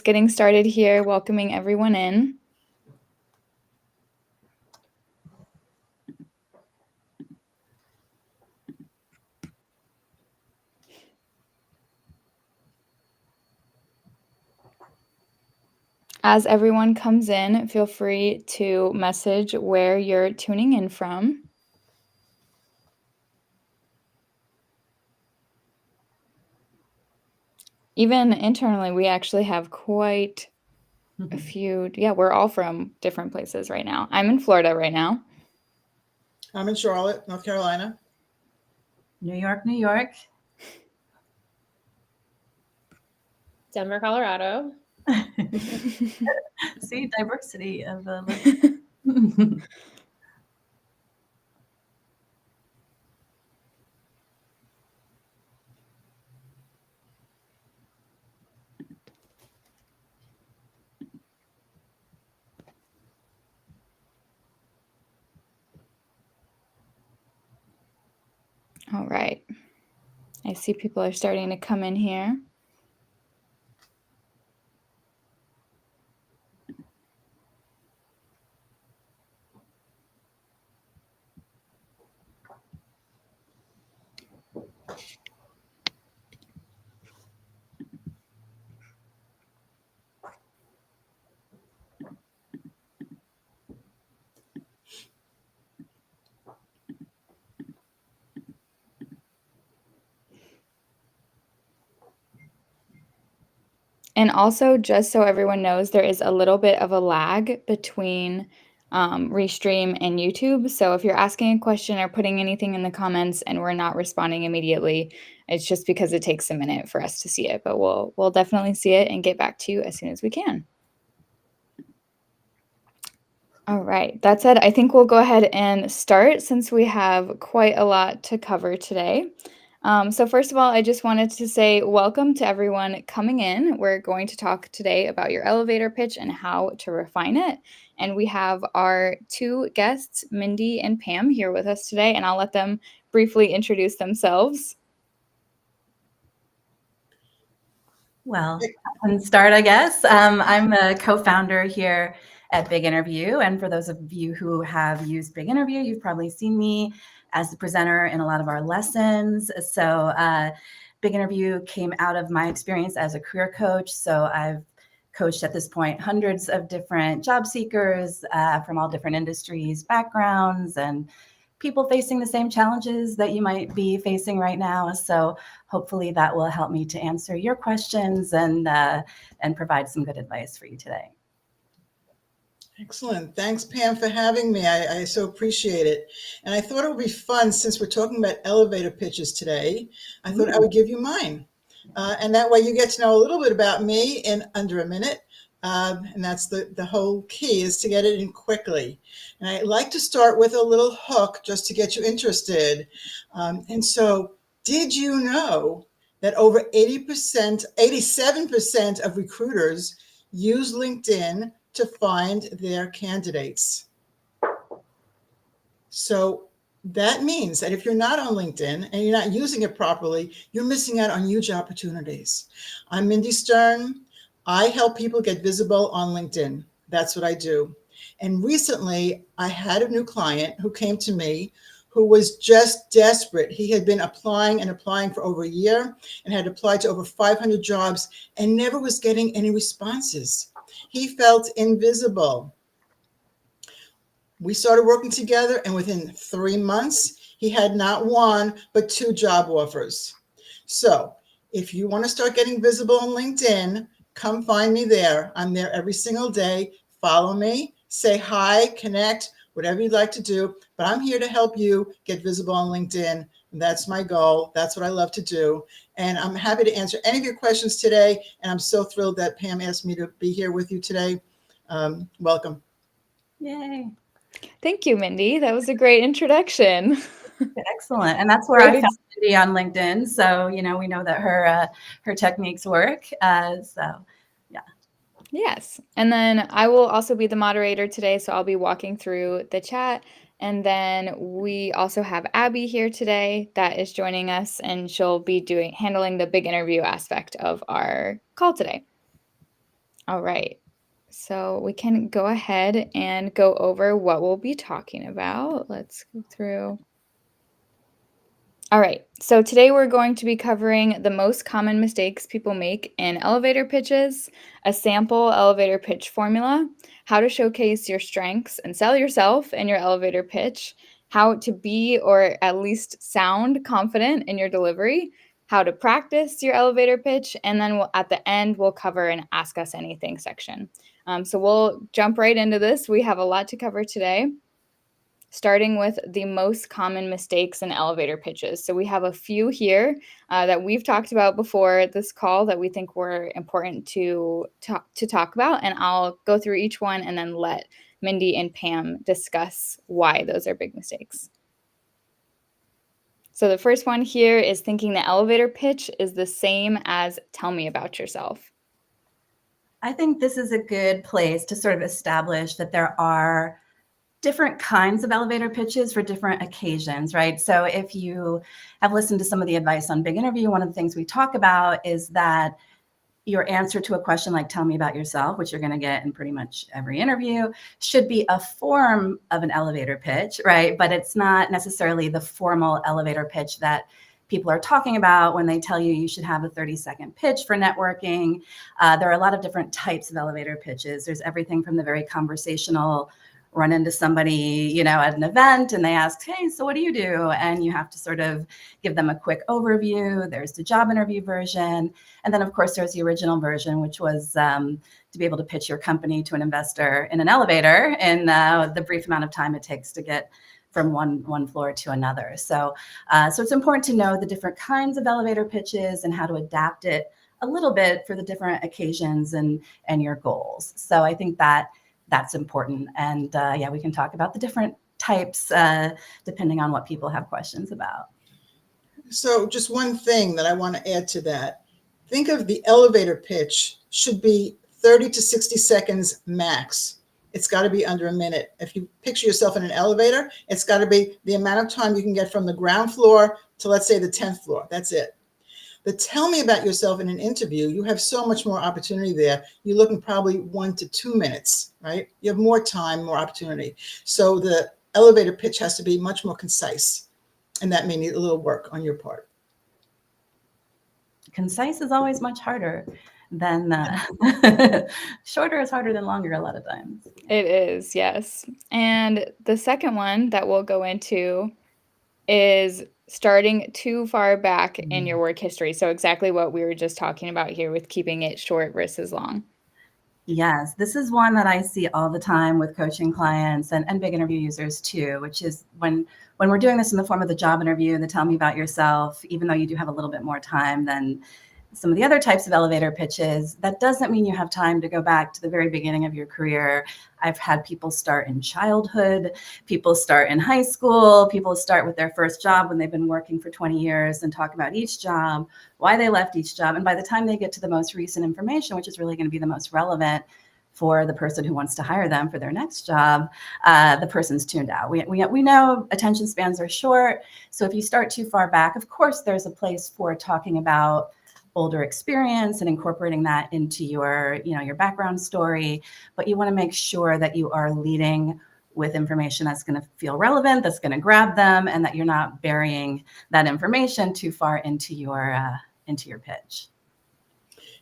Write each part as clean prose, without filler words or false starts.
just getting started here, welcoming everyone in. As everyone comes in, feel free to message where you're tuning in from. Even internally, we actually have quite a few. Yeah, we're all from different places right now. I'm in Florida right now. I'm in Charlotte, North Carolina. New York, New York. Denver, Colorado. See, diversity of All right. I see people are starting to come in here. And also, just so everyone knows, there is a little bit of a lag between Restream and YouTube. So if you're asking a question or putting anything in the comments and we're not responding immediately, it's just because it takes a minute for us to see it. But we'll definitely see it and get back to you as soon as we can. All right. That said, I think we'll go ahead and start since we have quite a lot to cover today. So first of all, I just wanted to say welcome to everyone coming in. We're going to talk today about your elevator pitch and how to refine it. And we have our two guests, Mindy and Pam, here with us today, and I'll let them briefly introduce themselves. Well, I can start, I guess. I'm the co-founder here at Big Interview. And for those of you who have used Big Interview, you've probably seen me as the presenter in a lot of our lessons. So Big Interview came out of my experience as a career coach. So I've coached at this point hundreds of different job seekers from all different industries, backgrounds, and people facing the same challenges that you might be facing right now. So hopefully that will help me to answer your questions and provide some good advice for you today. Excellent. Thanks, Pam, for having me. I so appreciate it. And I thought it would be fun, since we're talking about elevator pitches today, I thought I would give you mine. And that way you get to know a little bit about me in under a minute. And that's the whole key, is to get it in quickly. And I like to start with a little hook just to get you interested. And so, did you know that over 87% of recruiters use LinkedIn to find their candidates? So that means that if you're not on LinkedIn and you're not using it properly, you're missing out on huge opportunities. I'm Mindy Stern. I help people get visible on LinkedIn. That's what I do. And recently, I had a new client who came to me who was just desperate. He had been applying and applying for over a year and had applied to over 500 jobs and never was getting any responses. He felt invisible. We started working together, and within 3 months, he had not one, but 2 job offers. So if you want to start getting visible on LinkedIn, come find me there. I'm there every single day. Follow me, say hi, connect, whatever you'd like to do. But I'm here to help you get visible on LinkedIn. And that's my goal. That's what I love to do. And I'm happy to answer any of your questions today. And I'm so thrilled that Pam asked me to be here with you today. Welcome. Yay. Thank you, Mindy. That was a great introduction. Excellent. And that's where I found Mindy on LinkedIn. So, we know that her techniques work. So, yeah. Yes. And then I will also be the moderator today, so I'll be walking through the chat. And then we also have Abby here today that is joining us, and she'll be handling the Big Interview aspect of our call today. All right. So we can go ahead and go over what we'll be talking about. Let's go through. All right, so today we're going to be covering the most common mistakes people make in elevator pitches, a sample elevator pitch formula, how to showcase your strengths and sell yourself in your elevator pitch, how to be or at least sound confident in your delivery, how to practice your elevator pitch, and then at the end, we'll cover an Ask Us Anything section. So we'll jump right into this. We have a lot to cover today, starting with the most common mistakes in elevator pitches. So we have a few here that we've talked about before this call that we think were important to talk about, and I'll go through each one and then let Mindy and Pam discuss why those are big mistakes. So the first one here is thinking the elevator pitch is the same as tell me about yourself. I think this is a good place to sort of establish that there are different kinds of elevator pitches for different occasions, right? So if you have listened to some of the advice on Big Interview, one of the things we talk about is that your answer to a question like tell me about yourself, which you're going to get in pretty much every interview, should be a form of an elevator pitch, right? But it's not necessarily the formal elevator pitch that people are talking about when they tell you you should have a 30-second pitch for networking. There are a lot of different types of elevator pitches. There's everything from the very conversational, run into somebody, at an event and they ask, hey, so what do you do? And you have to sort of give them a quick overview. There's the job interview version. And then of course there's the original version, which was to be able to pitch your company to an investor in an elevator in the brief amount of time it takes to get from one floor to another. So it's important to know the different kinds of elevator pitches and how to adapt it a little bit for the different occasions and your goals. So I think that's important. And we can talk about the different types depending on what people have questions about. So just one thing that I want to add to that. Think of the elevator pitch should be 30 to 60 seconds max. It's got to be under a minute. If you picture yourself in an elevator, it's got to be the amount of time you can get from the ground floor to, let's say, the 10th floor. That's it. The tell me about yourself in an interview, you have so much more opportunity there. You're looking probably 1 to 2 minutes, right? You have more time, more opportunity. So the elevator pitch has to be much more concise. And that may need a little work on your part. Concise is always much harder than shorter is harder than longer a lot of times. It is, yes. And the second one that we'll go into is starting too far back in your work history. So exactly what we were just talking about here with keeping it short versus long. Yes, this is one that I see all the time with coaching clients and Big Interview users too, which is when we're doing this in the form of the job interview, the tell me about yourself, even though you do have a little bit more time than some of the other types of elevator pitches, that doesn't mean you have time to go back to the very beginning of your career. I've had people start in childhood, people start in high school, people start with their first job when they've been working for 20 years and talk about each job, why they left each job. And by the time they get to the most recent information, which is really going to be the most relevant for the person who wants to hire them for their next job, the person's tuned out. We know attention spans are short. So if you start too far back, of course, there's a place for talking about older experience and incorporating that into your background story, but you want to make sure that you are leading with information that's going to feel relevant, that's going to grab them, and that you're not burying that information too far into your pitch.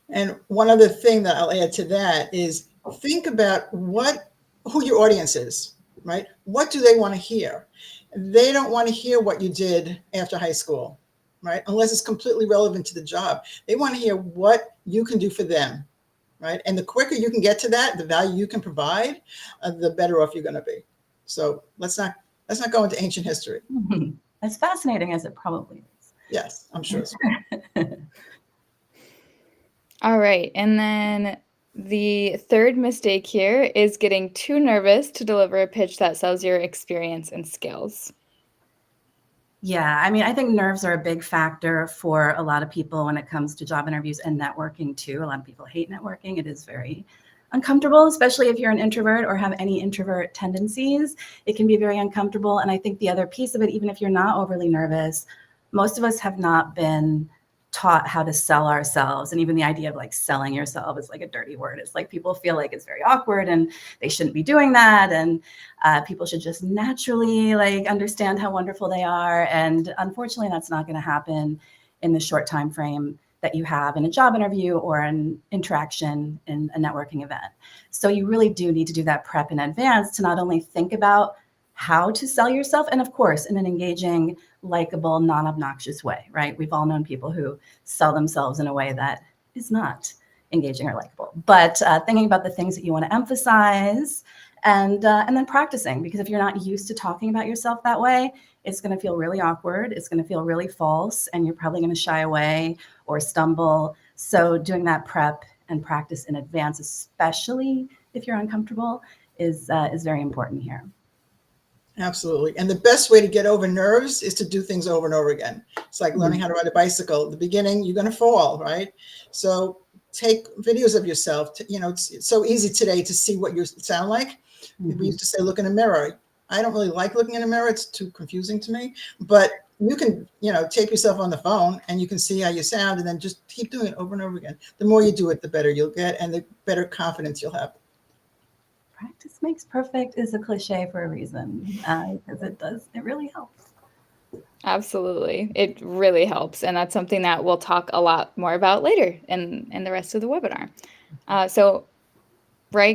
And one other thing that I'll add to that is think about who your audience is, right? What do they want to hear? They don't want to hear what you did after high school, right? Unless it's completely relevant to the job. They want to hear what you can do for them, right? And the quicker you can get to that, the value you can provide, the better off you're going to be. So let's not go into ancient history. As fascinating as it probably is. Yes, I'm sure. All right, and then the third mistake here is getting too nervous to deliver a pitch that sells your experience and skills. Yeah, I mean, I think nerves are a big factor for a lot of people when it comes to job interviews and networking too. A lot of people hate networking. It is very uncomfortable, especially if you're an introvert or have any introvert tendencies. It can be very uncomfortable. And I think the other piece of it, even if you're not overly nervous, most of us have not been taught how to sell ourselves. And even the idea of like selling yourself is like a dirty word. It's like people feel like it's very awkward and they shouldn't be doing that. And people should just naturally like understand how wonderful they are. And unfortunately, that's not going to happen in the short time frame that you have in a job interview or an interaction in a networking event. So you really do need to do that prep in advance to not only think about how to sell yourself, and of course, in an engaging, likable, non-obnoxious way, right? We've all known people who sell themselves in a way that is not engaging or likable. But thinking about the things that you want to emphasize and then practicing, because if you're not used to talking about yourself that way, it's going to feel really awkward. It's going to feel really false, and you're probably going to shy away or stumble. So doing that prep and practice in advance, especially if you're uncomfortable, is very important here. Absolutely. And the best way to get over nerves is to do things over and over again. It's like learning how to ride a bicycle. At the beginning, you're going to fall, right? So take videos of yourself. It's so easy today to see what you sound like. We used to say, look in a mirror. I don't really like looking in a mirror. It's too confusing to me. But you can, tape yourself on the phone and you can see how you sound and then just keep doing it over and over again. The more you do it, the better you'll get and the better confidence you'll have. Practice makes perfect is a cliche for a reason, because it really helps. Absolutely. It really helps. And that's something that we'll talk a lot more about later in the rest of the webinar.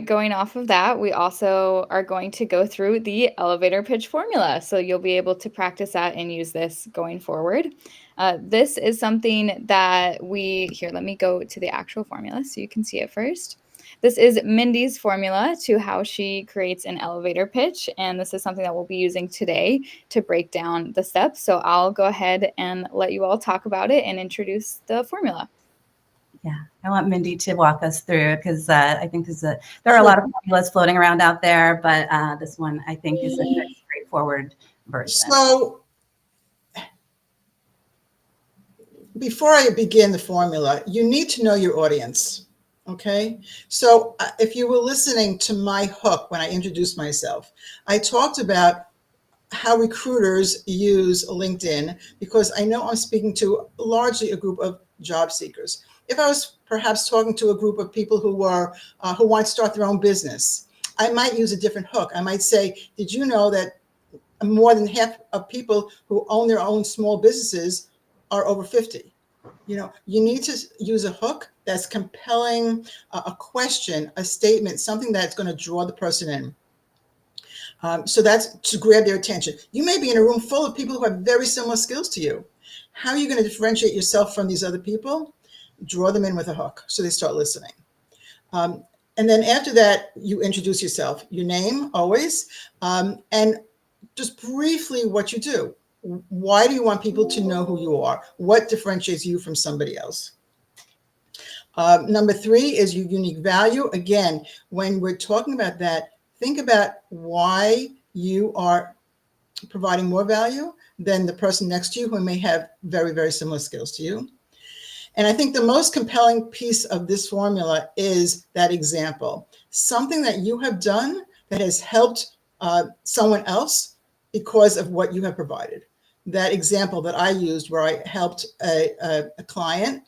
Going off of that, we also are going to go through the elevator pitch formula. So you'll be able to practice that and use this going forward. This is something that let me go to the actual formula so you can see it first. This is Mindy's formula to how she creates an elevator pitch. And this is something that we'll be using today to break down the steps. So I'll go ahead and let you all talk about it and introduce the formula. Yeah, I want Mindy to walk us through because I think there are a lot of formulas floating around out there, but this one I think is a very straightforward version. So before I begin the formula, you need to know your audience. Okay, so if you were listening to my hook when I introduced myself, I talked about how recruiters use LinkedIn because I know I'm speaking to largely a group of job seekers. If I was perhaps talking to a group of people who want to start their own business, I might use a different hook. I might say, did you know that more than half of people who own their own small businesses are over 50? You need to use a hook that's compelling, a question, a statement, something that's going to draw the person in. So that's to grab their attention. You may be in a room full of people who have very similar skills to you. How are you going to differentiate yourself from these other people? Draw them in with a hook so they start listening. And then after that, you introduce yourself, your name always, and just briefly what you do. Why do you want people to know who you are? What differentiates you from somebody else? Number 3 is your unique value. Again, when we're talking about that, think about why you are providing more value than the person next to you who may have very, very similar skills to you. And I think the most compelling piece of this formula is that example, something that you have done that has helped someone else because of what you have provided. That example that I used where I helped a client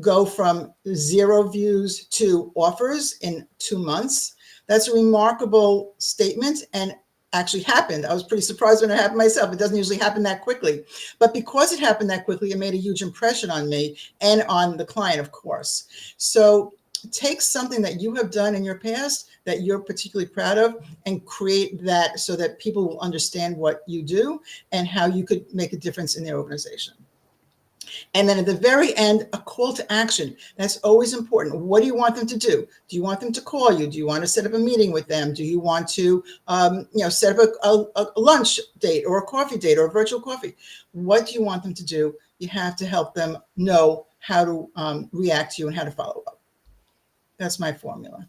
go from 0 views to offers in 2 months. That's a remarkable statement and actually happened. I was pretty surprised when it happened myself. It doesn't usually happen that quickly. But because it happened that quickly, it made a huge impression on me and on the client, of course. So take something that you have done in your past that you're particularly proud of and create that so that people will understand what you do and how you could make a difference in their organization. And then at the very end, a call to action. That's always important. What do you want them to do? Do you want them to call you? Do you want to set up a meeting with them? Do you want to set up a lunch date or a coffee date or a virtual coffee? What do you want them to do? You have to help them know how to react to you and how to follow up. That's my formula.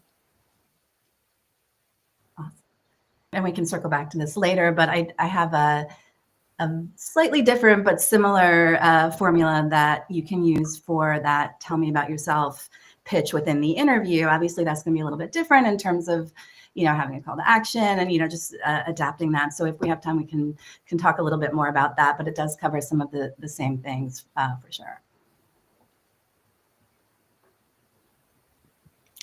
Awesome. And we can circle back to this later, but I have a slightly different but similar formula that you can use for that tell me about yourself pitch within the interview. Obviously, that's going to be a little bit different in terms of, having a call to action and, just adapting that. So if we have time, we can talk a little bit more about that, but it does cover some of the same things for sure.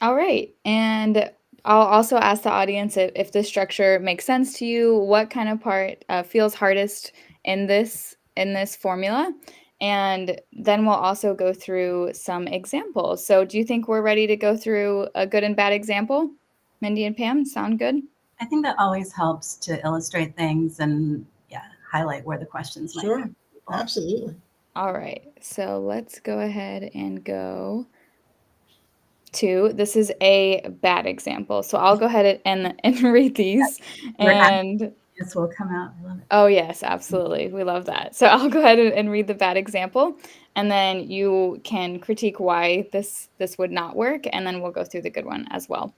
All right. And I'll also ask the audience if this structure makes sense to you, what kind of part feels hardest in this formula. And then we'll also go through some examples. So do you think we're ready to go through a good and bad example? Mindy and Pam, sound good? I think that always helps to illustrate things and highlight where the questions might Sure, go. absolutely. All right. So let's go ahead and go to, this is a bad example. So I'll go ahead and read these. Your And this will come out. I love it. oh, yes, absolutely. We love that. So I'll go ahead and read the bad example, and then you can critique why this would not work, and then we'll go through the good one as well.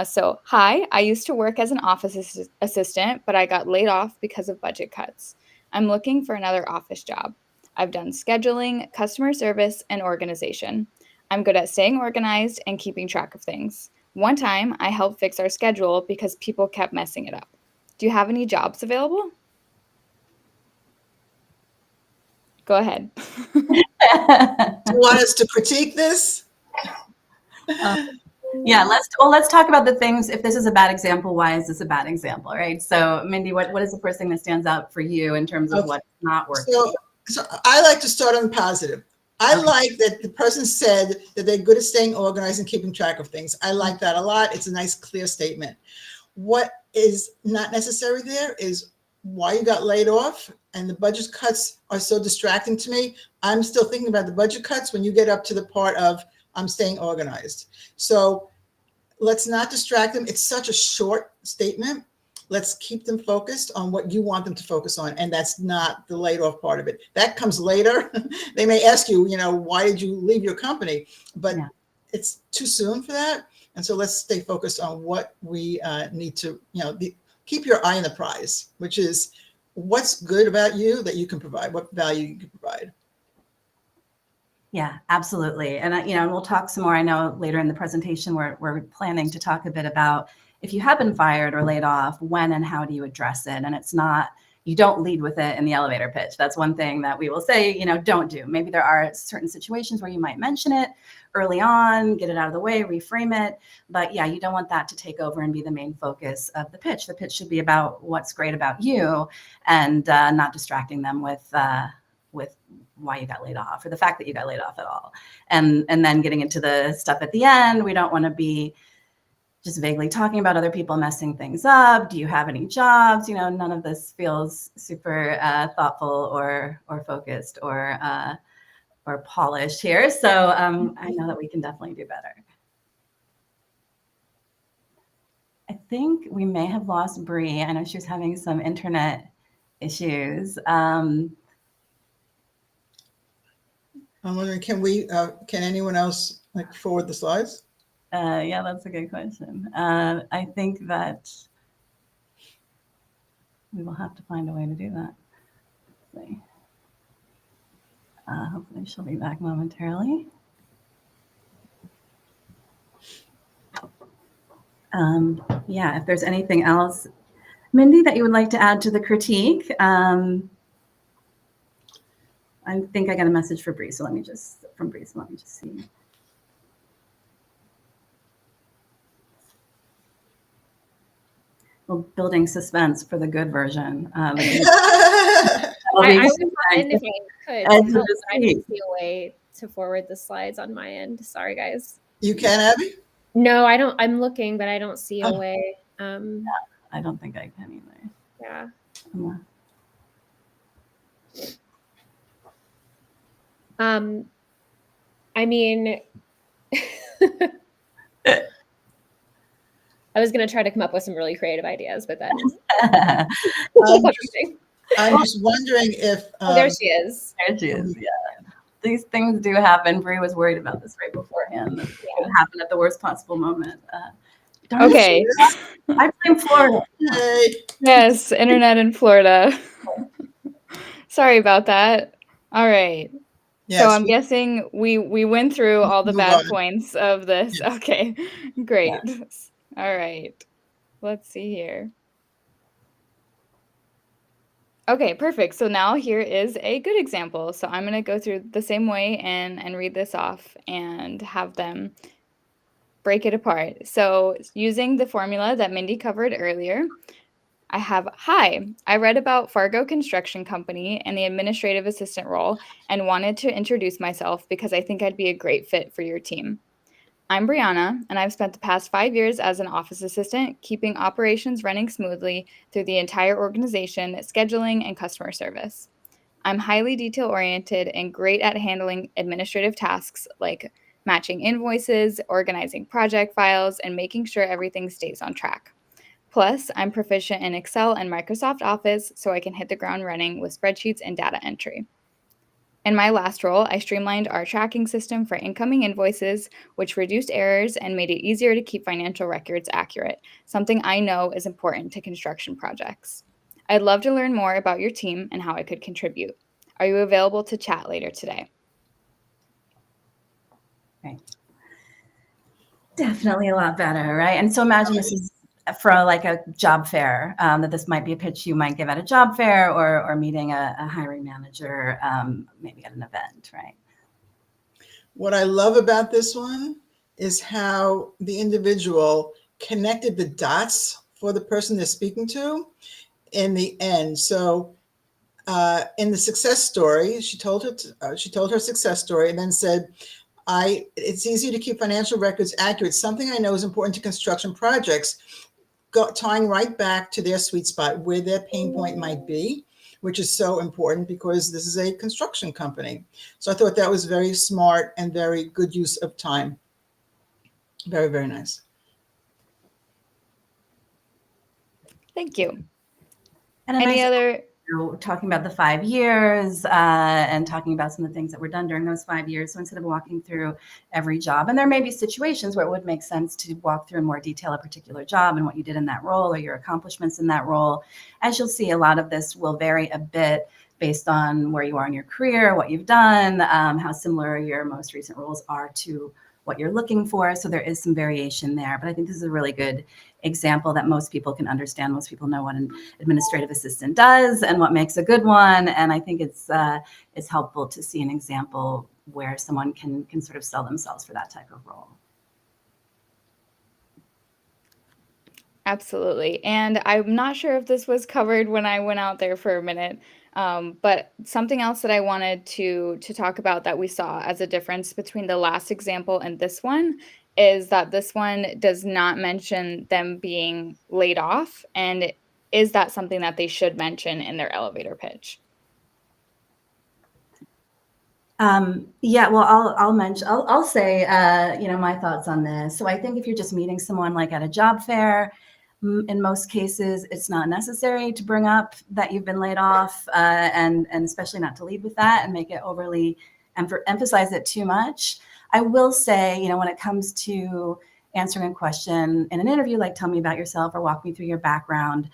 So, hi, I used to work as an office assistant, but I got laid off because of budget cuts. I'm looking for another office job. I've done scheduling, customer service, and organization. I'm good at staying organized and keeping track of things. One time, I helped fix our schedule because people kept messing it up. Do you have any jobs available? Go ahead. Do you want us to critique this? Yeah, let's talk about the things. If this is a bad example, why is this a bad example, right? So, Mindy, what is the first thing that stands out for you in terms of what's not working? So I like to start on the positive. I like that the person said that they're good at staying organized and keeping track of things. I like that a lot. It's a nice, clear statement. What is not necessary there is why you got laid off, and the budget cuts are so distracting to me. I'm still thinking about the budget cuts when you get up to the part of I'm staying organized. So let's not distract them. It's such a short statement. Let's keep them focused on what you want them to focus on. And that's not the laid off part of it. That comes later. They may ask you, why did you leave your company? But it's too soon for that. And so let's stay focused on what we need to, keep your eye on the prize, which is what's good about you that you can provide, what value you can provide. Yeah, absolutely. And, and we'll talk some more. I know later in the presentation, we're planning to talk a bit about if you have been fired or laid off, when and how do you address it? And it's not, you don't lead with it in the elevator pitch. That's one thing that we will say, don't do. Maybe there are certain situations where you might mention it early on, get it out of the way, reframe it. But yeah, you don't want that to take over and be the main focus of the pitch. The pitch should be about what's great about you and not distracting them with why you got laid off or the fact that you got laid off at all. And then getting into the stuff at the end, we don't want to be just vaguely talking about other people messing things up. Do you have any jobs? None of this feels super thoughtful or focused or polished here. So I know that we can definitely do better. I think we may have lost Bree. I know she was having some internet issues. I'm wondering, can anyone else forward the slides? Yeah, that's a good question. I think that we will have to find a way to do that. Let's see. Hopefully she'll be back momentarily. Yeah, if there's anything else, Mindy, that you would like to add to the critique. I think I got a message for Bree, so let me just see. Well, building suspense for the good version. I was wondering if I could help, I didn't see a way to forward the slides on my end. Sorry, guys. You can, Abby? No, I don't. I'm looking, but I don't see a way. Yeah, I don't think I can either. Yeah. I mean, I was going to try to come up with some really creative ideas, but then I'm just wondering if there she is. There she is. Yeah, these things do happen. Bree was worried about this right beforehand. It would happen at the worst possible moment. Okay. I blame Florida. Yes, internet in Florida. Sorry about that. All right. Yes, so I'm guessing we went through all the bad points of this. Yes. Okay, great. Yes. All right. Let's see here. Okay, perfect. So now here is a good example. So I'm going to go through the same way and read this off and have them break it apart. So using the formula that Mindy covered earlier, I have, hi, I read about Fargo Construction Company and the administrative assistant role and wanted to introduce myself because I think I'd be a great fit for your team. I'm Brianna, and I've spent the past 5 years as an office assistant, keeping operations running smoothly through the entire organization, scheduling, and customer service. I'm highly detail-oriented and great at handling administrative tasks like matching invoices, organizing project files, and making sure everything stays on track. Plus, I'm proficient in Excel and Microsoft Office, so I can hit the ground running with spreadsheets and data entry. In my last role, I streamlined our tracking system for incoming invoices, which reduced errors and made it easier to keep financial records accurate, something I know is important to construction projects. I'd love to learn more about your team and how I could contribute. Are you available to chat later today? Right. Definitely a lot better, right? And so imagine this is for like a job fair, that this might be a pitch you might give at a job fair or meeting a hiring manager, maybe at an event, right? What I love about this one is how the individual connected the dots for the person they're speaking to in the end. So in the success story, she told her success story and then said, it's easy to keep financial records accurate. Something I know is important to construction projects, tying right back to their sweet spot where their pain point might be, which is so important because this is a construction company. So I thought that was very smart and very good use of time. Very, very nice. Thank you. And Any other? Talking about the 5 years and talking about some of the things that were done during those 5 years. So instead of walking through every job, and there may be situations where it would make sense to walk through in more detail a particular job and what you did in that role or your accomplishments in that role. As you'll see, a lot of this will vary a bit based on where you are in your career, what you've done, how similar your most recent roles are to what you're looking for. So there is some variation there, but I think this is a really good example that most people can understand. Most people know what an administrative assistant does and what makes a good one. And I think it's helpful to see an example where someone can sort of sell themselves for that type of role. Absolutely. And I'm not sure if this was covered when I went out there for a minute, but something else that I wanted to talk about that we saw as a difference between the last example and this one is that this one does not mention them being laid off. And is that something that they should mention in their elevator pitch? Yeah, well, I'll say, my thoughts on this. So I think if you're just meeting someone like at a job fair, in most cases, it's not necessary to bring up that you've been laid off, and especially not to lead with that and make it overly emphasize it too much. I will say, when it comes to answering a question in an interview, like tell me about yourself or walk me through your background,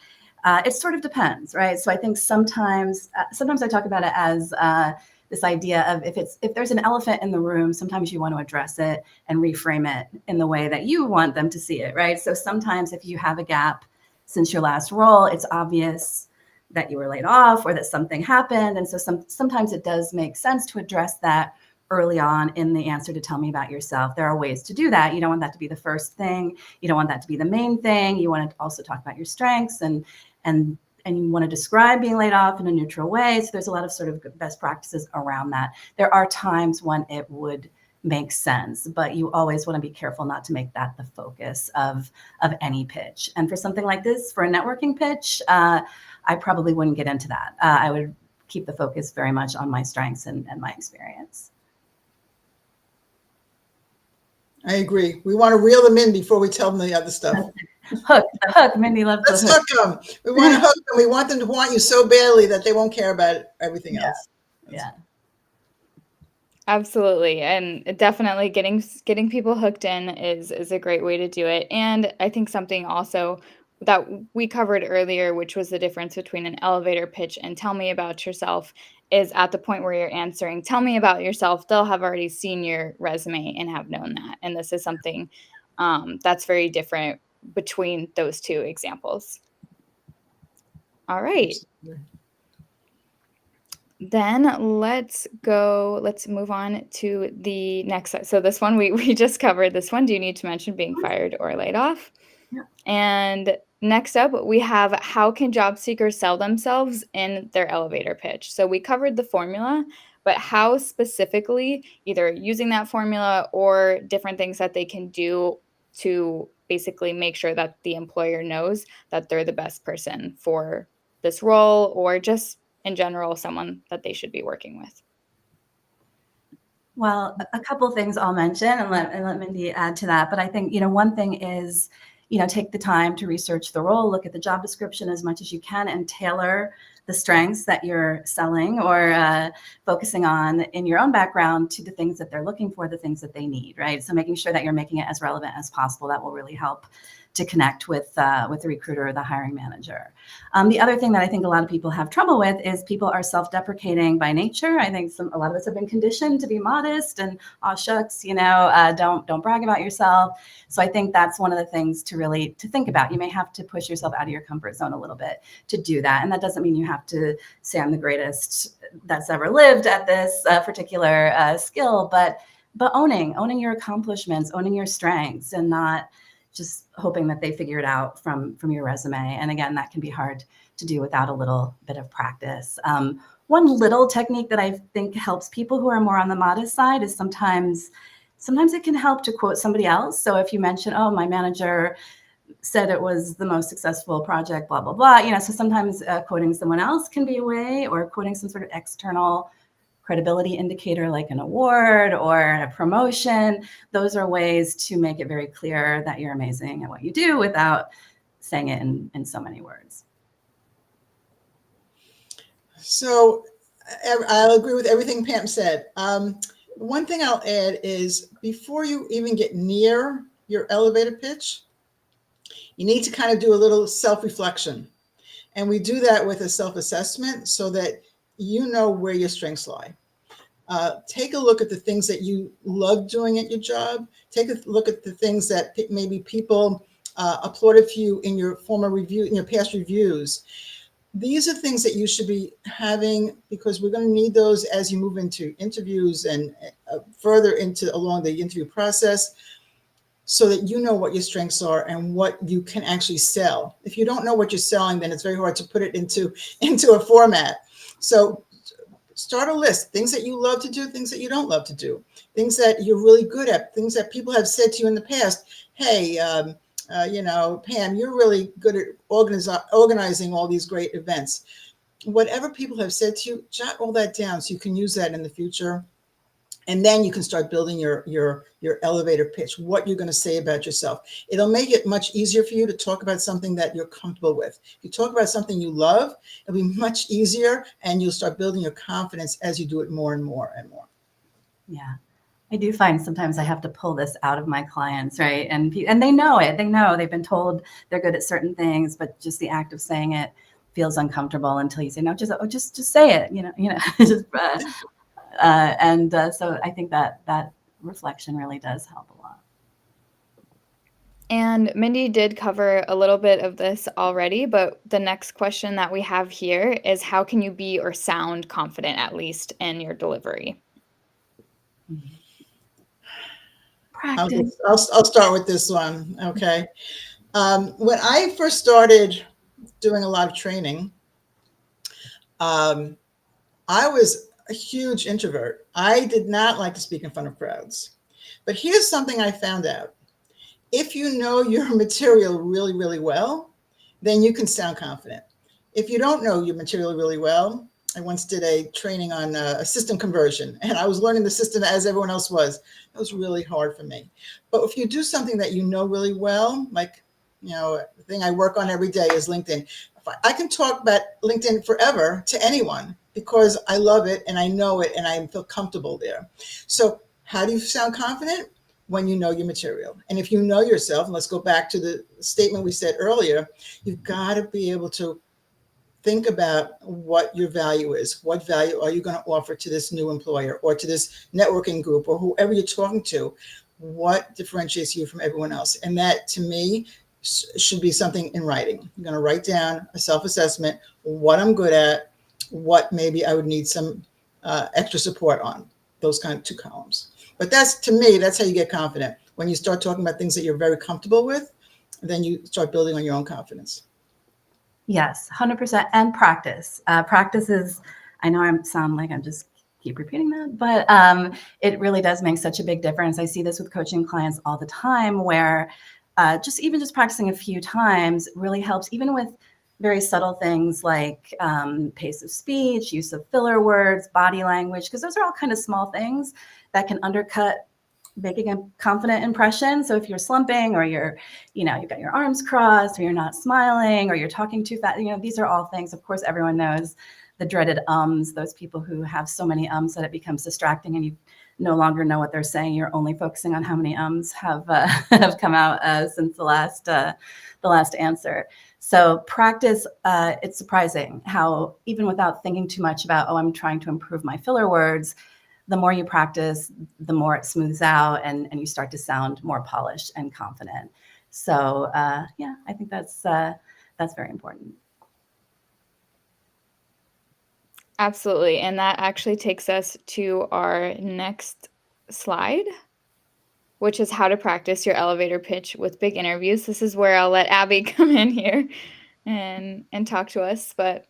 it sort of depends, right? So I think sometimes I talk about it as this idea of if there's an elephant in the room, sometimes you want to address it and reframe it in the way that you want them to see it, right? So sometimes if you have a gap since your last role, it's obvious that you were laid off or that something happened. And so sometimes it does make sense to address that early on in the answer to tell me about yourself. There are ways to do that. You don't want that to be the first thing. You don't want that to be the main thing. You want to also talk about your strengths and you want to describe being laid off in a neutral way. So there's a lot of sort of best practices around that. There are times when it would make sense, but you always want to be careful not to make that the focus of any pitch. And for something like this, for a networking pitch, I probably wouldn't get into that. I would keep the focus very much on my strengths and my experience. I agree. We want to reel them in before we tell them the other stuff. The hook. Mindy loves the hook. Let's hook them. We want to hook them. We want them to want you so badly that they won't care about everything else. Yeah. Absolutely. And definitely getting people hooked in is a great way to do it. And I think something also that we covered earlier, which was the difference between an elevator pitch and tell me about yourself, is at the point where you're answering, tell me about yourself, they'll have already seen your resume and have known that. And this is something that's very different between those two examples. All right. Then let's move on to the next slide. So this one we just covered this one. Do you need to mention being fired or laid off? Yeah. And next up, we have how can job seekers sell themselves in their elevator pitch? So we covered the formula, but how specifically, either using that formula or different things that they can do to basically make sure that the employer knows that they're the best person for this role, or just in general, someone that they should be working with. Well, a couple of things I'll mention and let Mindy add to that. But I think, one thing is, take the time to research the role, look at the job description as much as you can, and tailor the strengths that you're selling or focusing on in your own background to the things that they're looking for, the things that they need, right? So making sure that you're making it as relevant as possible, that will really help to connect with the recruiter or the hiring manager. The other thing that I think a lot of people have trouble with is people are self-deprecating by nature. I think a lot of us have been conditioned to be modest and aw shucks, don't brag about yourself. So I think that's one of the things to think about. You may have to push yourself out of your comfort zone a little bit to do that. And that doesn't mean you have to say I'm the greatest that's ever lived at this particular skill, but owning your accomplishments, owning your strengths, and not just hoping that they figure it out from your resume. And again, that can be hard to do without a little bit of practice. One little technique that I think helps people who are more on the modest side is sometimes it can help to quote somebody else. So if you mention, oh, my manager said it was the most successful project, blah, blah, blah. So sometimes quoting someone else can be a way, or quoting some sort of external credibility indicator like an award or a promotion. Those are ways to make it very clear that you're amazing at what you do without saying it in so many words. So I'll agree with everything Pam said. One thing I'll add is before you even get near your elevator pitch, you need to kind of do a little self-reflection. And we do that with a self-assessment so that you know where your strengths lie. Take a look at the things that you love doing at your job. Take a look at the things that maybe people applauded for you in your former review, in your past reviews. These are things that you should be having because we're going to need those as you move into interviews and further along the interview process, so that you know what your strengths are and what you can actually sell. If you don't know what you're selling, then it's very hard to put it into a format. So start a list, things that you love to do, things that you don't love to do, things that you're really good at, things that people have said to you in the past. Hey, Pam, you're really good at organizing all these great events. Whatever people have said to you, jot all that down so you can use that in the future. And then you can start building your elevator pitch, what you're going to say about yourself. It'll make it much easier for you to talk about something that you're comfortable with. If you talk about something you love, it'll be much easier, and you'll start building your confidence as you do it more and more and more. Yeah. I do find sometimes I have to pull this out of my clients, right? And they know it. They know they've been told they're good at certain things, but just the act of saying it feels uncomfortable until you say, no, just say it, just, so I think that reflection really does help a lot. And Mindy did cover a little bit of this already, but the next question that we have here is how can you be or sound confident, at least in your delivery? Practice. I'll start with this one. Okay. When I first started doing a lot of training, I was a huge introvert. I did not like to speak in front of crowds. But here's something I found out. If you know your material really, really well, then you can sound confident. If you don't know your material really well, I once did a training on a system conversion, and I was learning the system as everyone else was. It was really hard for me. But if you do something that you know really well, like, the thing I work on every day is LinkedIn. I can talk about LinkedIn forever to anyone because I love it and I know it and I feel comfortable there. So how do you sound confident? When you know your material. And if you know yourself, and let's go back to the statement we said earlier, you've got to be able to think about what your value is. What value are you going to offer to this new employer or to this networking group or whoever you're talking to? What differentiates you from everyone else? And that, to me, should be something in writing. I'm going to write down a self-assessment, what I'm good at, what maybe I would need some extra support on, those kind of 2 columns. But that's, to me, that's how you get confident. When you start talking about things that you're very comfortable with, then you start building on your own confidence. Yes, 100%. And practice. Practice is, I know I sound like I'm just keep repeating that, but it really does make such a big difference. I see this with coaching clients all the time where just practicing a few times really helps, even with very subtle things like pace of speech, use of filler words, body language, because those are all kind of small things that can undercut making a confident impression. So if you're slumping or you've got your arms crossed or you're not smiling or you're talking too fast, these are all things, of course, everyone knows the dreaded ums, those people who have so many ums that it becomes distracting and you no longer know what they're saying. You're only focusing on how many ums have come out since the last answer. So practice, it's surprising how even without thinking too much about, I'm trying to improve my filler words, the more you practice, the more it smooths out and you start to sound more polished and confident. So yeah, I think that's very important. Absolutely. And that actually takes us to our next slide, which is how to practice your elevator pitch with big interviews. This is where I'll let Abby come in here and talk to us, but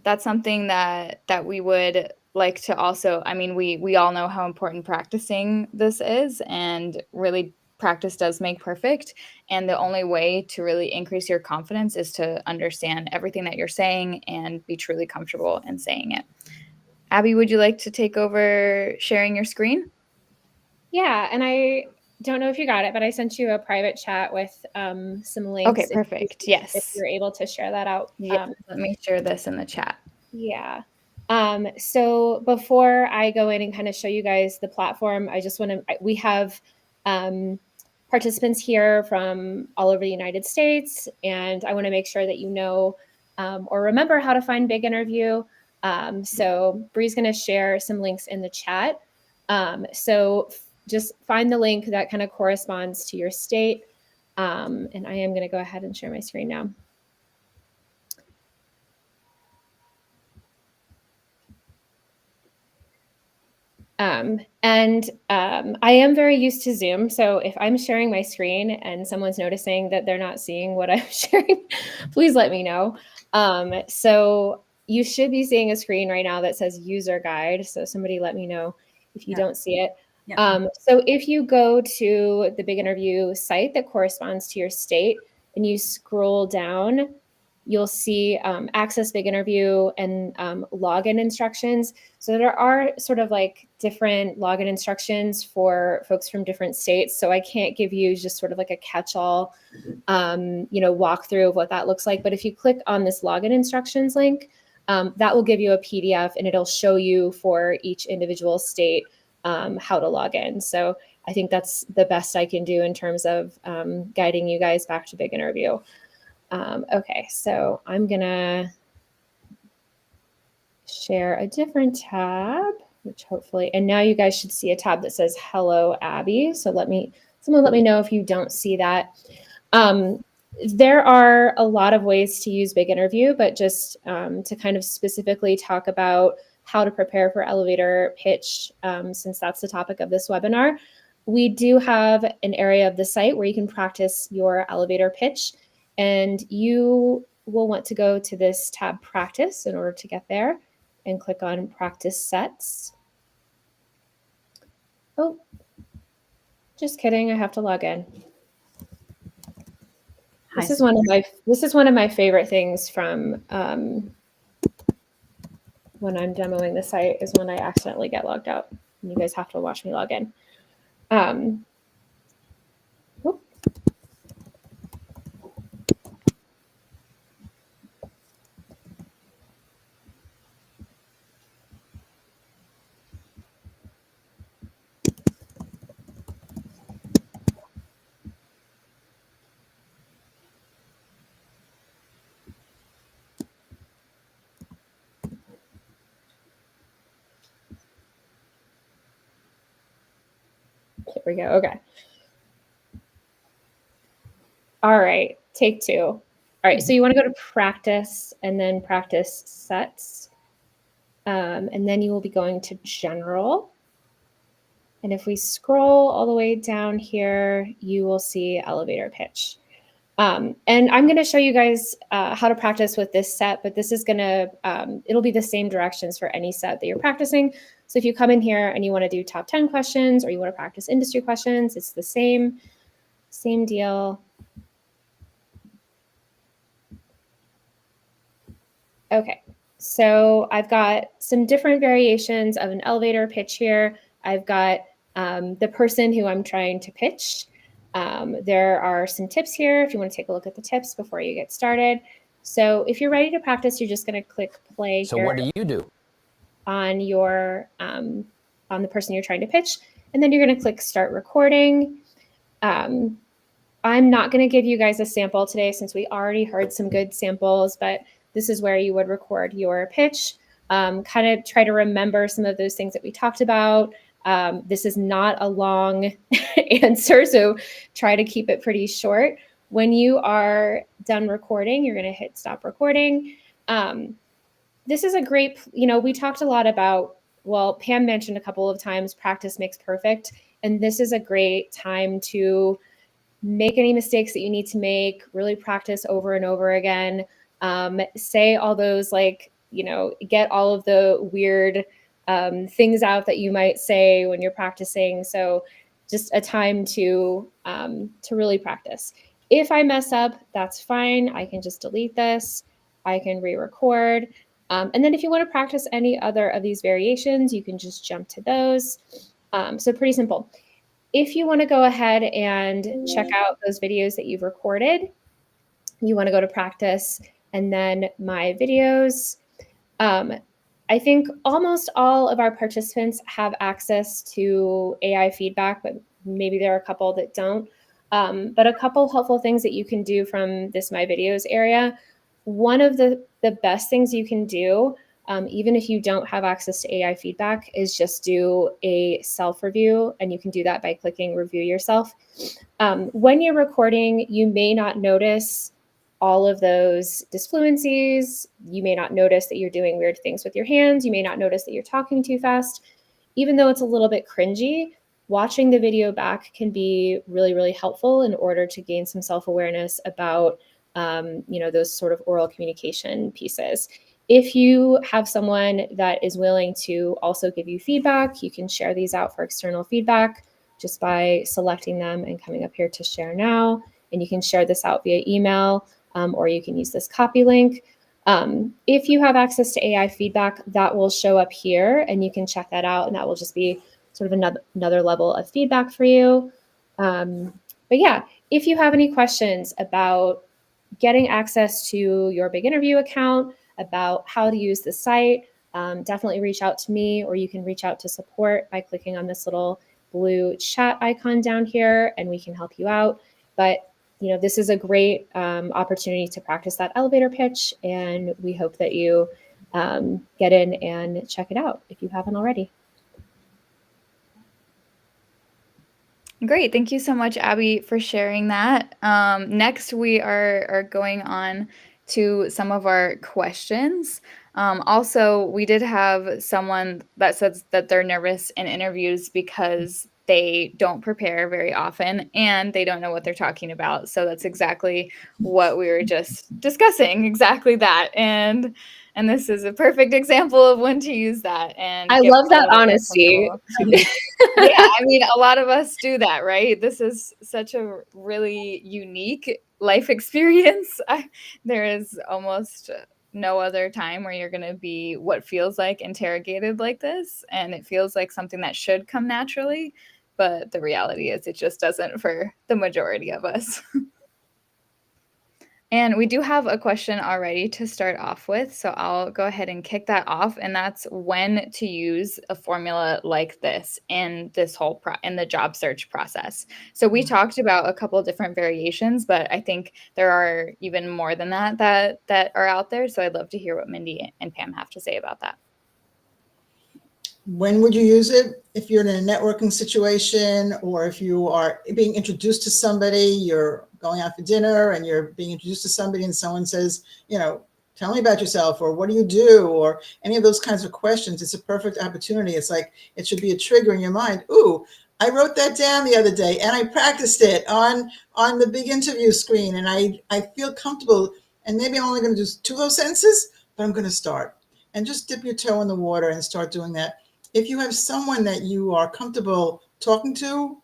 that's something that we would like to also, I mean, we all know how important practicing this is, and really practice does make perfect. And the only way to really increase your confidence is to understand everything that you're saying and be truly comfortable in saying it. Abby, would you like to take over sharing your screen? Yeah, and I don't know if you got it, but I sent you a private chat with some links. Okay, perfect. Yes. If you're able to share that out. Yeah, let me share this in the chat. Yeah. So before I go in and kind of show you guys the platform, I just want to, we have participants here from all over the United States, and I want to make sure that you know or remember how to find Big Interview. So Bree's going to share some links in the chat. So just find the link that kind of corresponds to your state. And I am going to go ahead and share my screen now. I am very used to Zoom. So if I'm sharing my screen and someone's noticing that they're not seeing what I'm sharing, please let me know. So you should be seeing a screen right now that says user guide. So somebody let me know if you don't see it. So if you go to the Big Interview site that corresponds to your state and you scroll down, you'll see access Big Interview and login instructions. So there are sort of like different login instructions for folks from different states. So I can't give you just sort of like a catch-all, walkthrough of what that looks like. But if you click on this login instructions link, that will give you a PDF and it'll show you for each individual state how to log in. So I think that's the best I can do in terms of guiding you guys back to Big Interview. Okay, so I'm gonna share a different tab, which hopefully, and now you guys should see a tab that says Hello Abby. So someone let me know if you don't see that. There are a lot of ways to use Big Interview, but just to kind of specifically talk about how to prepare for elevator pitch, since that's the topic of this webinar, we do have an area of the site where you can practice your elevator pitch. And you will want to go to this tab practice in order to get there and click on practice sets. Oh, just kidding. I have to log in. This is one of my favorite things from when I'm demoing the site is when I accidentally get logged out and you guys have to watch me log in. Here we go. Okay. All right. Take two. All right. So you want to go to practice and then practice sets. And then you will be going to general. And if we scroll all the way down here, you will see elevator pitch. And I'm going to show you guys how to practice with this set, but this is going to, it'll be the same directions for any set that you're practicing. So if you come in here and you want to do top 10 questions or you want to practice industry questions, it's the same deal. Okay, so I've got some different variations of an elevator pitch here. I've got the person who I'm trying to pitch. There are some tips here if you want to take a look at the tips before you get started. So if you're ready to practice, you're just going to click play So here what do you do? on your on the person you're trying to pitch, and then you're going to click start recording. I'm not going to give you guys a sample today since we already heard some good samples, but this is where you would record your pitch. Kind of try to remember some of those things that we talked about. This is not a long answer, so try to keep it pretty short. When you are done recording, you're going to hit stop recording. This is a great, we talked a lot about, well, Pam mentioned a couple of times, practice makes perfect. And this is a great time to make any mistakes that you need to make, really practice over and over again. Say all those, get all of the weird things out that you might say when you're practicing. So just a time to really practice. If I mess up, that's fine. I can just delete this. I can re-record. And then if you want to practice any other of these variations, you can just jump to those. So pretty simple. If you want to go ahead and check out those videos that you've recorded, you want to go to practice and then my videos. I think almost all of our participants have access to AI feedback, but maybe there are a couple that don't. But a couple helpful things that you can do from this My Videos area. One of the best things you can do, even if you don't have access to AI feedback, is just do a self-review, and you can do that by clicking review yourself. When you're recording, you may not notice all of those disfluencies. You may not notice that you're doing weird things with your hands. You may not notice that you're talking too fast. Even though it's a little bit cringy, watching the video back can be really, really helpful in order to gain some self-awareness about those sort of oral communication pieces. If you have someone that is willing to also give you feedback, you can share these out for external feedback just by selecting them and coming up here to share now. And you can share this out via email, or you can use this copy link. If you have access to AI feedback, that will show up here and you can check that out, and that will just be sort of another level of feedback for you. But yeah, if you have any questions about getting access to your Big Interview account, about how to use the site, definitely reach out to me, or you can reach out to support by clicking on this little blue chat icon down here, and we can help you out. But this is a great opportunity to practice that elevator pitch, and we hope that you get in and check it out if you haven't already. Great. Thank you so much, Abby, for sharing that. Next, we are going on to some of our questions. Also, we did have someone that says that they're nervous in interviews because they don't prepare very often and they don't know what they're talking about. So that's exactly what we were just discussing, exactly that. And this is a perfect example of when to use that. And I love that honesty. Yeah, I mean, a lot of us do that, right? This is such a really unique life experience. There is almost no other time where you're going to be what feels like interrogated like this. And it feels like something that should come naturally. But the reality is it just doesn't for the majority of us. And we do have a question already to start off with, so I'll go ahead and kick that off. And that's when to use a formula like this in this whole in the job search process. So we talked about a couple of different variations, but I think there are even more than that are out there. So I'd love to hear what Mindy and Pam have to say about that. When would you use it? If you're in a networking situation, or if you are being introduced to somebody, you're going out for dinner and you're being introduced to somebody and someone says, tell me about yourself, or what do you do, or any of those kinds of questions. It's a perfect opportunity. It's like, it should be a trigger in your mind. Ooh, I wrote that down the other day and I practiced it on the big interview screen, and I feel comfortable, and maybe I'm only going to do 2 of those sentences, but I'm going to start. And just dip your toe in the water and start doing that. If you have someone that you are comfortable talking to,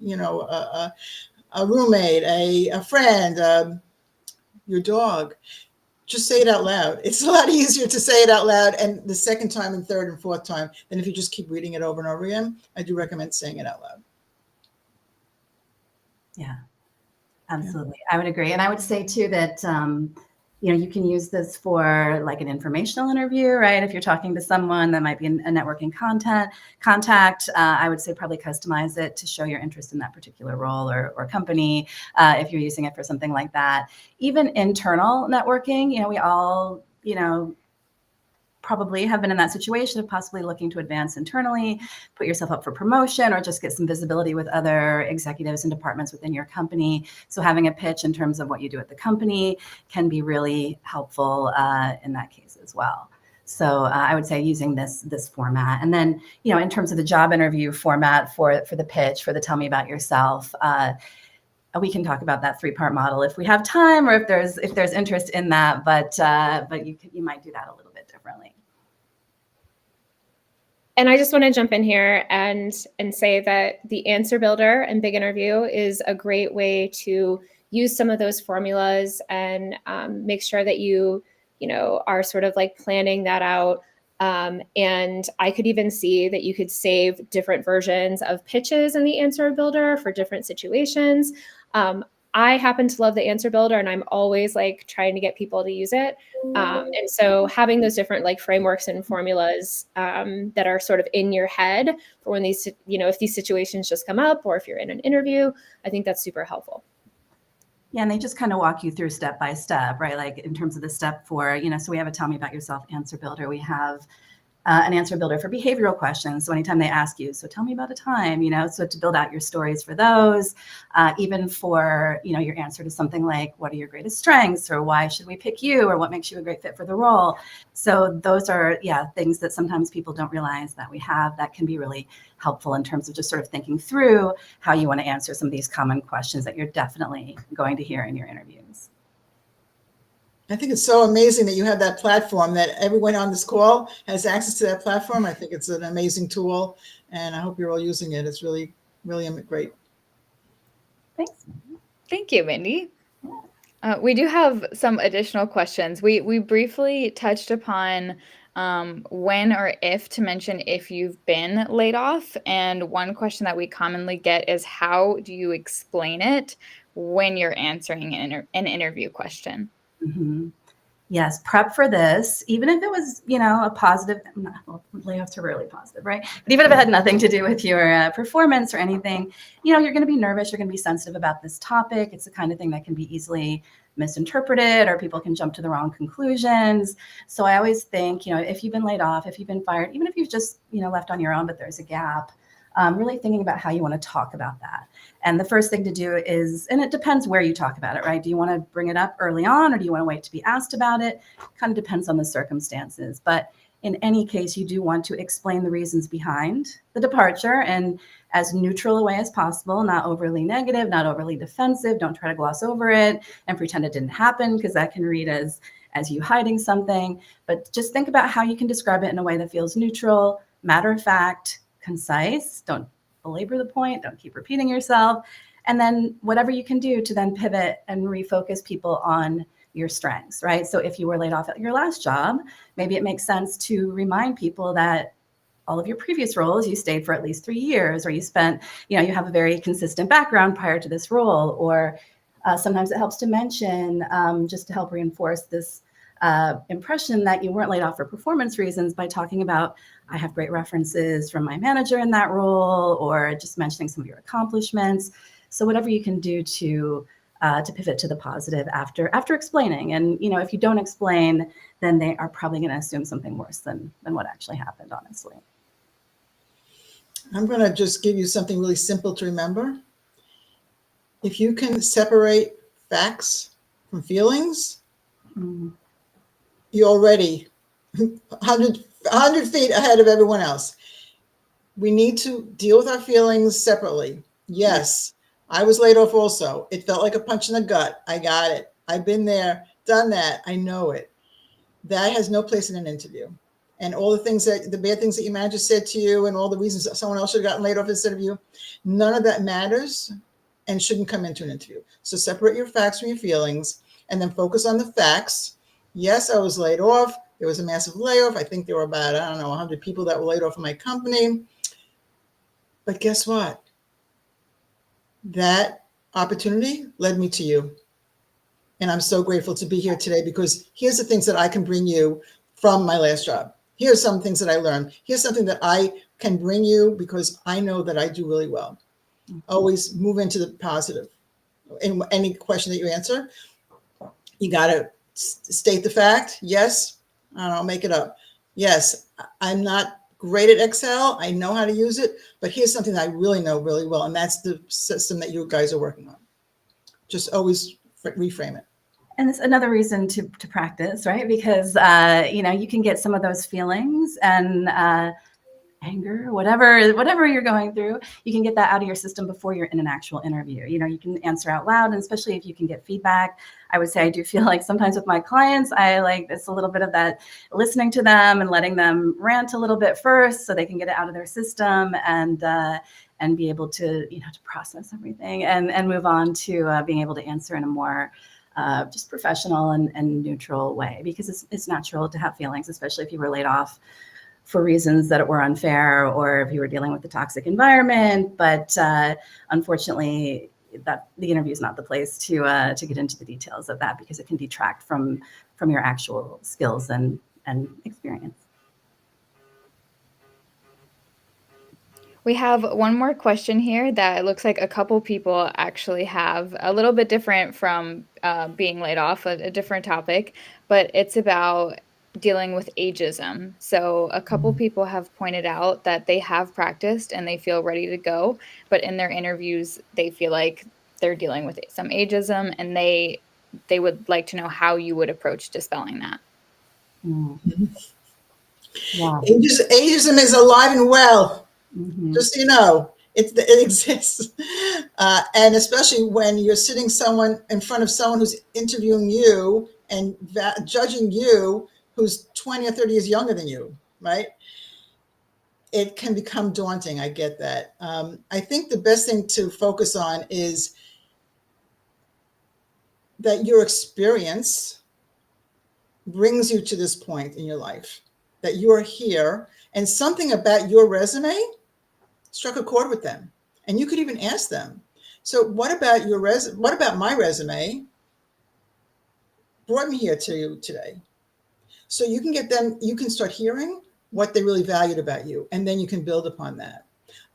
a roommate, a friend, your dog, just say it out loud. It's a lot easier to say it out loud, and the second time and third and fourth time, than if you just keep reading it over and over again. I do recommend saying it out loud. Yeah, absolutely. I would agree. And I would say too that, you can use this for like an informational interview, right? If you're talking to someone that might be a networking contact, I would say probably customize it to show your interest in that particular role or company. If you're using it for something like that, even internal networking, we all, probably have been in that situation of possibly looking to advance internally, put yourself up for promotion, or just get some visibility with other executives and departments within your company. So having a pitch in terms of what you do at the company can be really helpful in that case as well. So I would say using this format. And then, in terms of the job interview format for the pitch, for the tell me about yourself, we can talk about that 3-part model if we have time, or if there's interest in that. But you might do that a little bit differently. And I just want to jump in here and say that the answer builder and Big Interview is a great way to use some of those formulas and make sure that you are sort of like planning that out. And I could even see that you could save different versions of pitches in the answer builder for different situations. I happen to love the answer builder, and I'm always like trying to get people to use it. And so having those different like frameworks and formulas that are sort of in your head for when these, if these situations just come up, or if you're in an interview, I think that's super helpful. Yeah, and they just kind of walk you through step by step, right? Like in terms of the step for, so we have a tell me about yourself answer builder. We have an answer builder for behavioral questions. So anytime they ask you, so tell me about a time, so to build out your stories for those, even for, your answer to something like, what are your greatest strengths, or why should we pick you, or what makes you a great fit for the role? So those are, things that sometimes people don't realize that we have that can be really helpful in terms of just sort of thinking through how you want to answer some of these common questions that you're definitely going to hear in your interviews. I think it's so amazing that you have that platform, that everyone on this call has access to that platform. I think it's an amazing tool, and I hope you're all using it. It's really, really great. Thanks. Thank you, Mindy. We do have some additional questions. We briefly touched upon when or if to mention if you've been laid off. And one question that we commonly get is, how do you explain it when you're answering an interview question? Mm-hmm. Yes, prep for this, even if it was, a positive, well, layoffs are rarely positive, right? But even if it had nothing to do with your performance or anything, you're going to be nervous, you're going to be sensitive about this topic. It's the kind of thing that can be easily misinterpreted, or people can jump to the wrong conclusions. So I always think, if you've been laid off, if you've been fired, even if you've just, left on your own, but there's a gap, really thinking about how you want to talk about that. And the first thing to do is, and it depends where you talk about it, right? Do you want to bring it up early on, or do you want to wait to be asked about it? Kind of depends on the circumstances. But in any case, you do want to explain the reasons behind the departure, and as neutral a way as possible, not overly negative, not overly defensive. Don't try to gloss over it and pretend it didn't happen, because that can read as you hiding something. But just think about how you can describe it in a way that feels neutral, matter of fact, concise. Don't belabor the point. Don't keep repeating yourself. And then whatever you can do to then pivot and refocus people on your strengths, right? So if you were laid off at your last job, maybe it makes sense to remind people that all of your previous roles, you stayed for at least 3 years, or you spent, you have a very consistent background prior to this role. Or sometimes it helps to mention, just to help reinforce this impression that you weren't laid off for performance reasons, by talking about, I have great references from my manager in that role, or just mentioning some of your accomplishments. So whatever you can do to pivot to the positive after explaining. And, if you don't explain, then they are probably going to assume something worse than what actually happened, honestly. I'm going to just give you something really simple to remember. If you can separate facts from feelings, you're already 100 feet ahead of everyone else. We need to deal with our feelings separately. Yes, I was laid off also. It felt like a punch in the gut. I got it. I've been there, done that. I know it. That has no place in an interview. And all the bad things that your manager said to you and all the reasons that someone else should have gotten laid off instead of you, none of that matters and shouldn't come into an interview. So separate your facts from your feelings and then focus on the facts. Yes, I was laid off. There was a massive layoff. I think there were about, 100 people that were laid off in my company. But guess what? That opportunity led me to you. And I'm so grateful to be here today because here's the things that I can bring you from my last job. Here's some things that I learned. Here's something that I can bring you because I know that I do really well. Always move into the positive. In any question that you answer, you got to state the fact. Yes, I'll make it up. Yes, I'm not great at Excel. I know how to use it, but here's something that I really know really well, and that's the system that you guys are working on. Just always reframe it. And it's another reason to practice, right? Because, you can get some of those feelings and anger, whatever you're going through, you can get that out of your system before you're in an actual interview. You can answer out loud, and especially if you can get feedback. I would say I do feel like sometimes with my clients, it's a little bit of that listening to them and letting them rant a little bit first so they can get it out of their system and be able to, to process everything and move on to being able to answer in a more just professional and neutral way, because it's natural to have feelings, especially if you were laid off for reasons that were unfair or if you were dealing with a toxic environment. But unfortunately, that the interview is not the place to get into the details of that, because it can detract from your actual skills and experience. We have one more question here that it looks like a couple people actually have, a little bit different from being laid off, a different topic, but it's about dealing with ageism. So a couple people have pointed out that they have practiced and they feel ready to go, but in their interviews, they feel like they're dealing with some ageism, and they would like to know how you would approach dispelling that. Wow. Ageism is alive and well. Just so you know, it exists. And especially when you're sitting in front of someone who's interviewing you and judging you, who's 20 or 30 years younger than you, right? It can become daunting. I get that. I think the best thing to focus on is that your experience brings you to this point in your life, that you're here, and something about your resume struck a chord with them. And you could even ask them, so what about what about my resume brought me here to you today? So you can start hearing what they really valued about you, and then you can build upon that.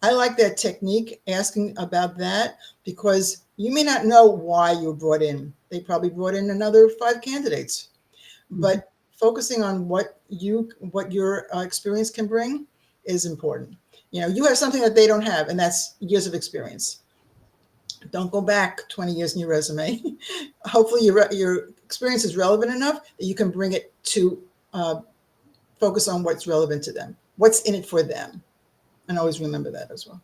I like that technique, asking about that, because you may not know why you were brought in. They probably brought in another 5 candidates, but focusing on what your experience can bring is important. You have something that they don't have, and that's years of experience. Don't go back 20 years in your resume. Hopefully your experience is relevant enough that you can bring it to focus on what's relevant to them, what's in it for them. And always remember that as well.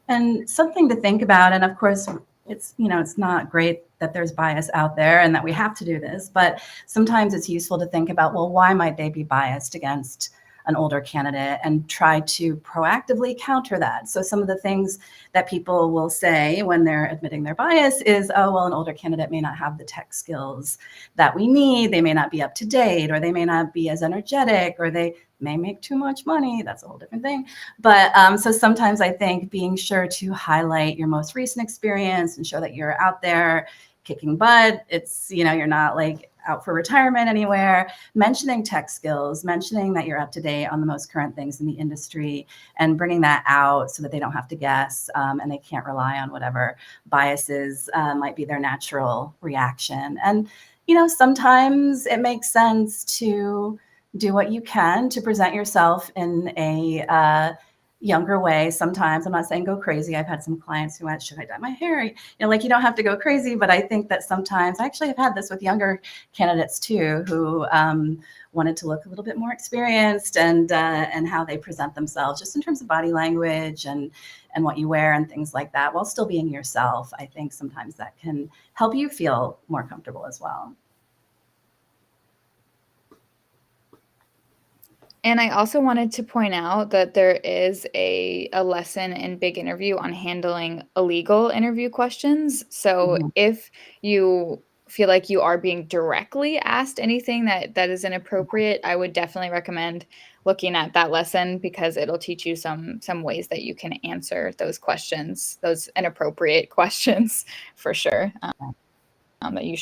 And something to think about, and of course, it's not great that there's bias out there and that we have to do this, but sometimes it's useful to think about, well, why might they be biased against an older candidate, and try to proactively counter that. So some of the things that people will say when they're admitting their bias is, oh, well, an older candidate may not have the tech skills that we need. They may not be up to date, or they may not be as energetic, or they may make too much money. That's a whole different thing. But so sometimes I think being sure to highlight your most recent experience and show that you're out there kicking butt. It's, you're not like out for retirement anywhere, mentioning tech skills, mentioning that you're up to date on the most current things in the industry, and bringing that out so that they don't have to guess and they can't rely on whatever biases might be their natural reaction. And, sometimes it makes sense to do what you can to present yourself in a younger way sometimes. I'm not saying go crazy. I've had some clients who went, should I dye my hair? You know, like, you don't have to go crazy, but I think that sometimes, actually I've had this with younger candidates too, who wanted to look a little bit more experienced, and how they present themselves just in terms of body language and what you wear and things like that, while still being yourself. I think sometimes that can help you feel more comfortable as well. And I also wanted to point out that there is a lesson in Big Interview on handling illegal interview questions. So Mhm. if you feel like you are being directly asked anything that is inappropriate, I would definitely recommend looking at that lesson, because it'll teach you some ways that you can answer those questions, those inappropriate questions, for sure, that you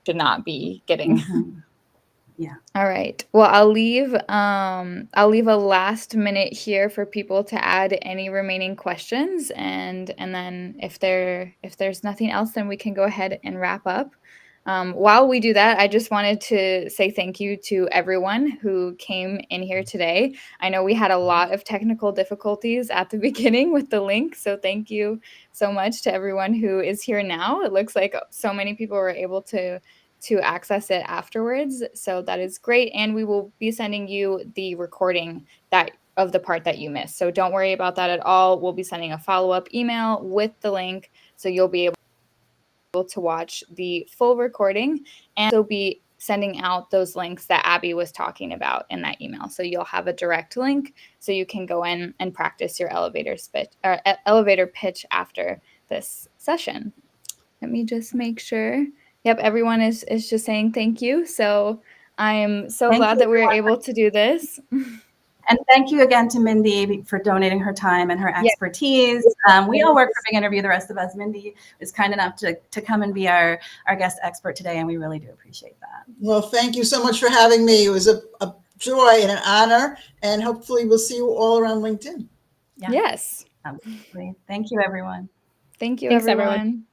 should not be getting. Mhm. Yeah. All right. Well, I'll leave a last minute here for people to add any remaining questions, and then if there's nothing else, then we can go ahead and wrap up. While we do that, I just wanted to say thank you to everyone who came in here today. I know we had a lot of technical difficulties at the beginning with the link, so thank you so much to everyone who is here now. It looks like so many people were able to access it afterwards. So that is great. And we will be sending you the recording that of the part that you missed. So don't worry about that at all. We'll be sending a follow-up email with the link, so you'll be able to watch the full recording, and also be sending out those links that Abby was talking about in that email. So you'll have a direct link, so you can go in and practice your elevator pitch after this session. Let me just make sure. Yep, everyone is just saying thank you. So I'm so Thank glad you, that we were everyone. able to do this. And thank you again to Mindy for donating her time and her Yeah. expertise. We all work for Big Interview, the rest of us. Mindy was kind enough to come and be our guest expert today, and we really do appreciate that. Well, thank you so much for having me. It was a joy and an honor, and hopefully we'll see you all around LinkedIn. Yeah. Yes. Absolutely. Thank you, everyone. Thank you, Thanks, everyone. everyone.